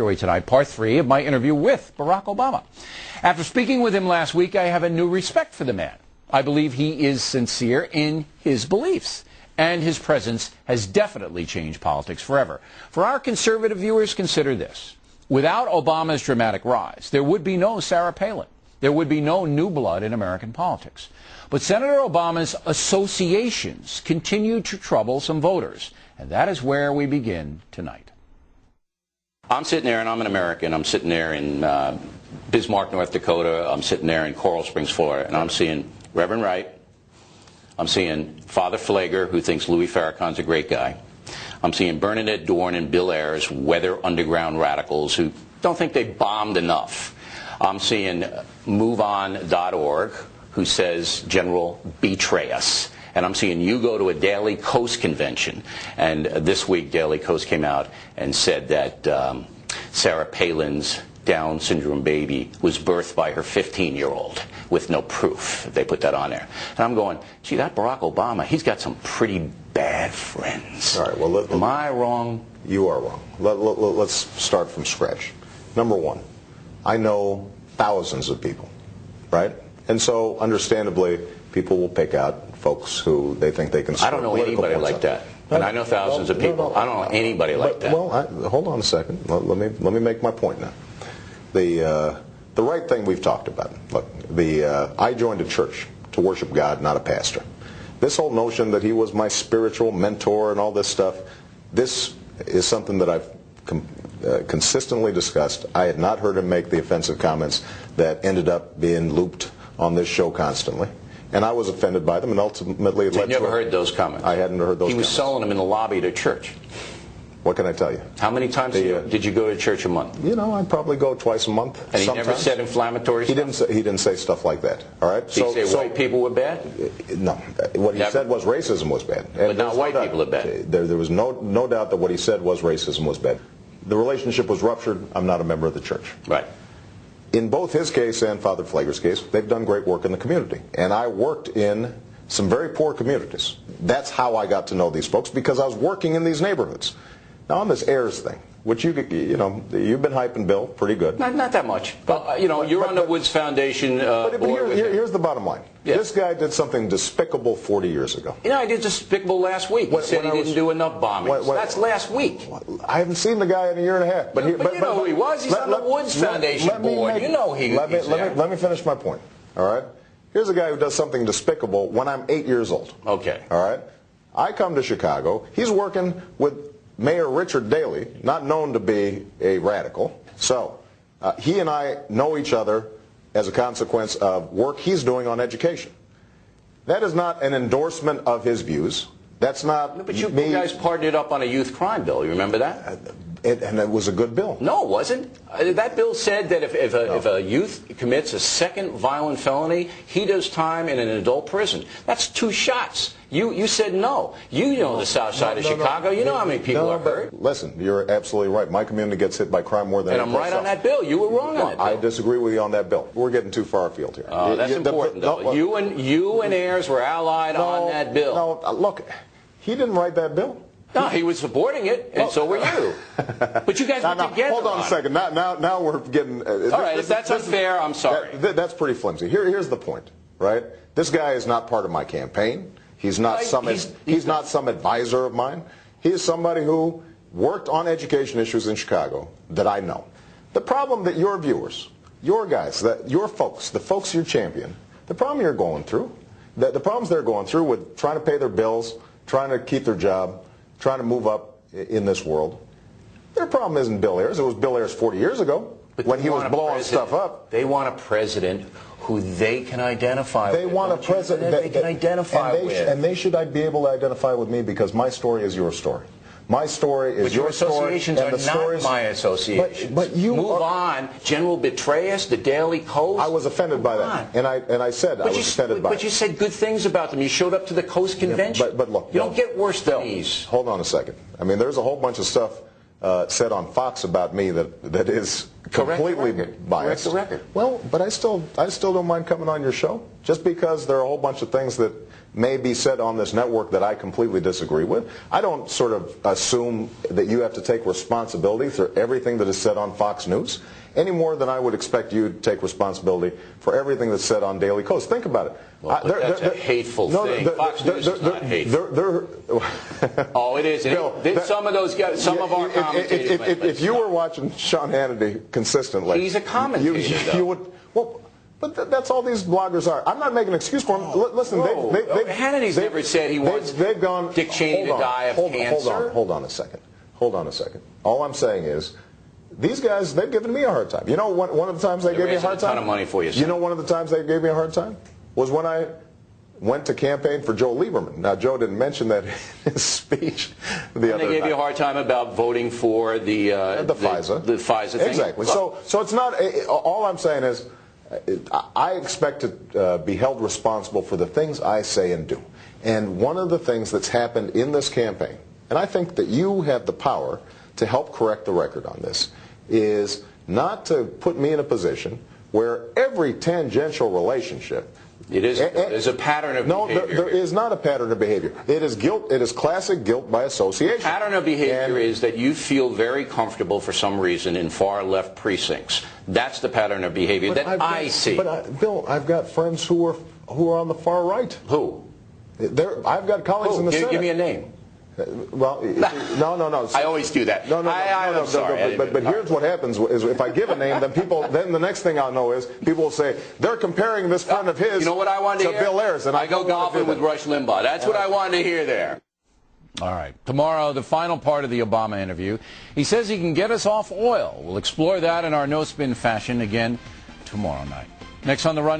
Tonight, part 3 of my interview with Barack Obama. After speaking with him last week, I have a new respect for the man. I believe he is sincere in his beliefs, and his presence has definitely changed politics forever. For our conservative viewers, consider this. Without Obama's dramatic rise, there would be no Sarah Palin. There would be no new blood in American politics. But Senator Obama's associations continue to trouble some voters, and that is where we begin tonight. I'm sitting there, and I'm an American. I'm sitting there in Bismarck, North Dakota. I'm sitting there in Coral Springs, Florida, and I'm seeing Reverend Wright. I'm seeing Father Pfleger, who thinks Louis Farrakhan's a great guy. I'm seeing Bernadette Dorn and Bill Ayers, weather underground radicals who don't think they bombed enough. I'm seeing MoveOn.org, who says, General, betray us. And I'm seeing you go to a Daily Kos convention. And this week, Daily Kos came out and said that Sarah Palin's Down syndrome baby was birthed by her 15-year-old with no proof. They put that on there. And I'm going, gee, that Barack Obama, he's got some pretty bad friends. All right, well, am I wrong? You are wrong. Let's start from scratch. Number one, I know thousands of people, right? And so, understandably, people will pick out folks who they think they can score. I don't know anybody like that. And I know thousands of people. I don't know anybody like that. Well, hold on a second. Let me make my point now. The right thing we've talked about. Look, I joined a church to worship God, not a pastor. This whole notion that he was my spiritual mentor and all this stuff, this is something that I've consistently discussed. I had not heard him make the offensive comments that ended up being looped on this show constantly. And I was offended by them, and ultimately it led to... You never heard those comments? I hadn't heard those comments. He was selling them in the lobby at a church. What can I tell you? How many times did you go to church a month? You know, I'd probably go twice a month. And he never said inflammatory stuff? He didn't say stuff like that, all right? Did he say white people were bad? No. What he said was racism was bad. But not white people are bad. There was no doubt that what he said was racism was bad. The relationship was ruptured. I'm not a member of the church. Right. In both his case and Father Pfleger's case, they've done great work in the community. And I worked in some very poor communities. That's how I got to know these folks, because I was working in these neighborhoods. Now, on this Ayers thing, which you've been hyping Bill pretty good. Not that much. But, you're on the Woods Foundation board. But here's the bottom line. Yeah. This guy did something despicable 40 years ago. I did despicable last week. He said he didn't do enough bombings. That's last week. I haven't seen the guy in a year and a half. But you know who he was. He's on the Woods Foundation board. You know he was. Let me finish my point. All right? Here's a guy who does something despicable when I'm 8 years old. Okay. All right? I come to Chicago. He's working with Mayor Richard Daley, not known to be a radical. So he and I know each other as a consequence of work he's doing on education. That is not an endorsement of his views. That's not But you guys partnered up on a youth crime bill. You remember that? And it was a good bill. No, it wasn't. That bill said that if a youth commits a second violent felony, he does time in an adult prison. That's 2 shots. You said no. You know the south side of Chicago. You know how many people are hurt. Listen, you're absolutely right. My community gets hit by crime more than anyone else. And I'm right on that bill. You were wrong on that bill. I disagree with you on that bill. We're getting too far afield here. That's important, though. You and Ayers were allied on that bill. No, look, he didn't write that bill. No, he was supporting it, and so were you. But you guys were together. Hold on a second. Now we're getting... all right, if that's unfair, I'm sorry. That's pretty flimsy. Here's the point, right? This guy is not part of my campaign. He's not some advisor of mine. He is somebody who worked on education issues in Chicago that I know. The problem that your viewers, your guys, your folks, the folks you champion, the problem you're going through, the problems they're going through with trying to pay their bills, trying to keep their job, trying to move up in this world, their problem isn't Bill Ayers. It was Bill Ayers 40 years ago when he was blowing stuff up. They want a president who they can identify with. They want a president that they can identify with. And they should be able to identify with me because my story is your story. My story is your story. But your associations are not my associations. But you move on. General betray us, the Daily Kos. I was offended by that. And I said I was offended by it. But you said good things about them. You showed up to the Kos convention. Yeah, but look. You don't get worse than these. Hold on a second. I mean, there's a whole bunch of stuff said on Fox about me that is completely biased. Correct the record. Well, but I still don't mind coming on your show. just because there are a whole bunch of things that may be said on this network that I completely disagree with. I don't sort of assume that you have to take responsibility for everything that is said on Fox News, any more than I would expect you to take resposibility for everything that's said on Daily Kos. Think about it. Well, but that's a hateful thing. Fox News is not hateful. Oh, it is. Bill, some of those guys, some of our commentators. If you were watching Sean Hannity consistently, he's a commentator. You would. Well, but that's all these bloggers are. I'm not making an excuse for them. Listen, Hannity's never said he wants Dick Cheney to die of cancer. Hold on a second. All I'm saying is, these guys, they've given me a hard time. You know, one of the times they gave me a hard time? A ton of money for you, sir. You know one of the times they gave me a hard time? Was when I went to campaign for Joe Lieberman. Now, Joe didn't mention that in his speech the other night. They gave you a hard time about voting for the FISA. The FISA thing? Exactly. So it's not, all I'm saying is, I expect to be held responsible for the things I say and do. And one of the things that's happened in this campaign, and I think that you have the power to help correct the record on this, is not to put me in a position where every tangential relationship. There's a pattern of behavior. No, there is not a pattern of behavior. It is guilt. It is classic guilt by association. The pattern of behavior is that you feel very comfortable for some reason in far left precincts. That's the pattern of behavior that I see. But Bill, I've got friends who are on the far right. Who? I've got colleagues in the Senate. Give me a name. Well, no. I always do that. No. I'm sorry. But here's what happens: is if I give a name, then the next thing I'll know is people will say they're comparing this friend of his. You know what I wanted to hear? Bill Ayers, and I go golfing with Rush Limbaugh. That's what I wanted to hear there. All right. Tomorrow, the final part of the Obama interview. He says he can get us off oil. We'll explore that in our no-spin fashion again tomorrow night. Next on The Run.